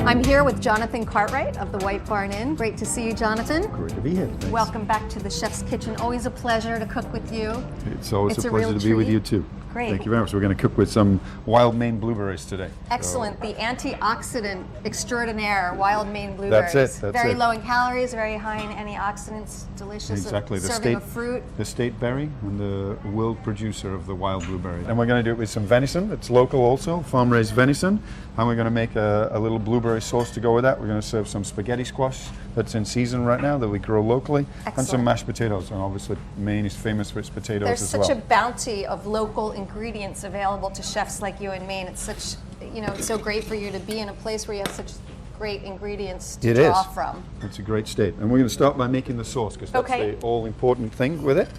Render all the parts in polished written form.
I'm here with Johnathan Cartright of the White Barn Inn. Great to see you, Jonathan. Great to be here. Thanks. Welcome back to the Chef's Kitchen. Always a pleasure to cook with you. It's always a pleasure to be with you too. Great. Thank you very much. We're going to cook with some wild Maine blueberries today. Excellent. The antioxidant extraordinaire, wild Maine blueberries. That's it. Very low in calories, very high in antioxidants. Delicious. Exactly. Serving of fruit. The state berry and the world producer of the wild blueberry. And we're going to do it with some venison. It's local also, farm-raised venison. And we're going to make a little blueberry sauce to go with that. We're going to serve some spaghetti squash that's in season right now that we grow locally. Excellent. And some mashed potatoes. And obviously Maine is famous for its potatoes There's as well. such a bounty of local ingredients available to chefs like you in Maine. It's such, it's so great for you to be in a place where you have such great ingredients to draw from. It's a great state. And we're going to start by making the sauce because that's the all-important thing with it.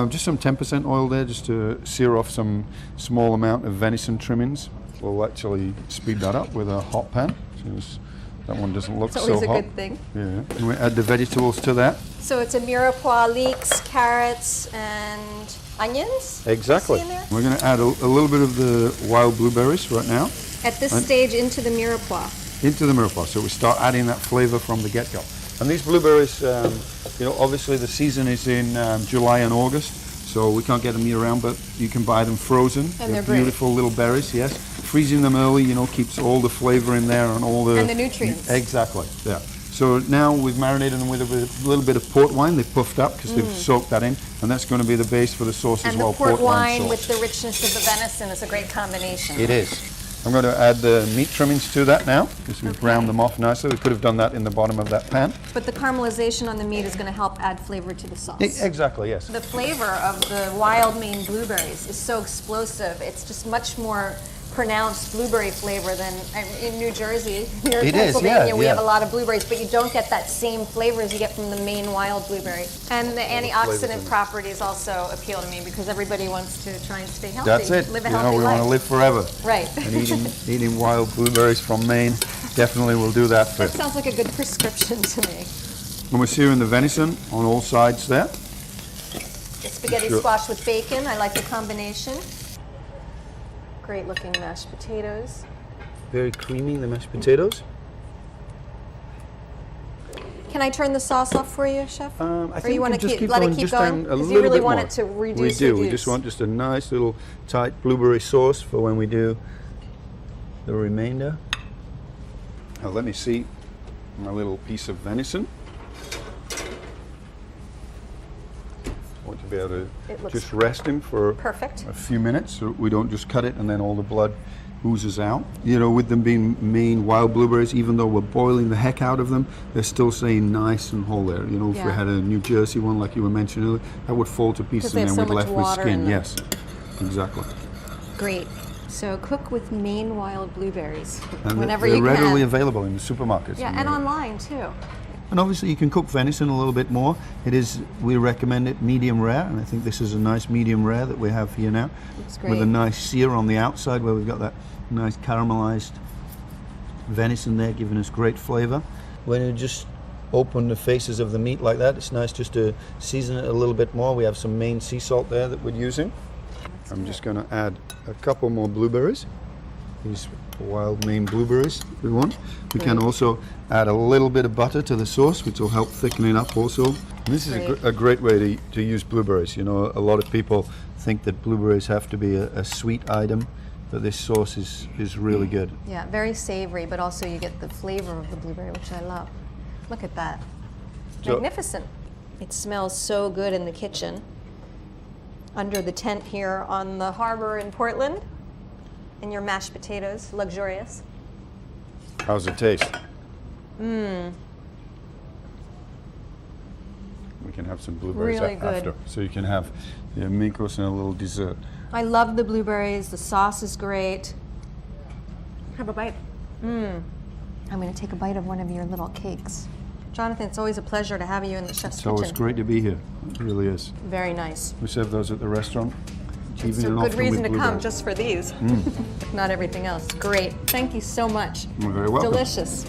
Just some 10% oil there just to sear off some small amount of venison trimmings. We'll actually speed that up with a hot pan. That one doesn't look so hot. It's always a good thing. Yeah. And we add the vegetables to that. So it's a mirepoix, leeks, carrots, and onions? Exactly. We're going to add a little bit of the wild blueberries right now. At this stage into the mirepoix? Into the mirepoix. So we start adding that flavor from the get-go. And these blueberries, obviously the season is in July and August. So we can't get them year-round, but you can buy them frozen. And they're beautiful little berries, yes. Freezing them early, keeps all the flavor in there and all the... And the nutrients. Exactly, yeah. So now we've marinated them with a little bit of port wine. They've puffed up because they've soaked that in. And that's going to be the base for the sauce as well. And the port wine with the richness of the venison is a great combination. It is. I'm going to add the meat trimmings to that now because we've browned them off nicely. We could have done that in the bottom of that pan. But the caramelization on the meat is going to help add flavor to the sauce. Exactly, yes. The flavor of the wild Maine blueberries is so explosive. It's just much more pronounced blueberry flavor than in New Jersey. Here in Pennsylvania, we have a lot of blueberries, but you don't get that same flavor as you get from the Maine wild blueberry. And the antioxidant properties also appeal to me because everybody wants to try and stay healthy. That's it. Live a healthy life. We want to live forever. Right. And eating wild blueberries from Maine definitely will do that for you. That sounds like a good prescription to me. And we're searing the venison on all sides there. The spaghetti squash with bacon, I like the combination. Great looking mashed potatoes. Very creamy, the mashed potatoes. Can I turn the sauce off for you, Chef? I think you want to keep let going, it keep just going? Because you really want it to reduce. We do. We just want just a nice little tight blueberry sauce for when we do the remainder. Now let me see my little piece of venison. I want to be able to just rest him for a few minutes so we don't just cut it and then all the blood oozes out. With them being Maine wild blueberries, even though we're boiling the heck out of them, they're still staying nice and whole there. If we had a New Jersey one like you were mentioning earlier, that would fall to pieces and then we'd left with skin. Yes, exactly. Great. So cook with Maine wild blueberries and whenever you can. They're readily available in the supermarkets. Yeah, and online too. And obviously you can cook venison a little bit more. We recommend it medium rare, and I think this is a nice medium rare that we have here now. Looks great. With a nice sear on the outside where we've got that nice caramelized venison there giving us great flavor. When you just open the faces of the meat like that, it's nice just to season it a little bit more. We have some Maine sea salt there that we're using. I'm just going to add a couple more blueberries. These wild Maine blueberries we want. We can also add a little bit of butter to the sauce, which will help thicken it up also. And this is a great way to use blueberries. A lot of people think that blueberries have to be a sweet item, but this sauce is really good. Yeah, very savory, but also you get the flavor of the blueberry, which I love. Look at that. Magnificent. It smells so good in the kitchen. Under the tent here on the harbor in Portland. And your mashed potatoes, luxurious. How's it taste? We can have some blueberries after. So you can have amigos and a little dessert. I love the blueberries. The sauce is great. Have a bite. I'm going to take a bite of one of your little cakes. Johnathan, it's always a pleasure to have you in the Chef's Kitchen. It's always great to be here. It really is. Very nice. We serve those at the restaurant. It's a good reason to come just for these, not everything else. Great. Thank you so much. You're very welcome. Delicious.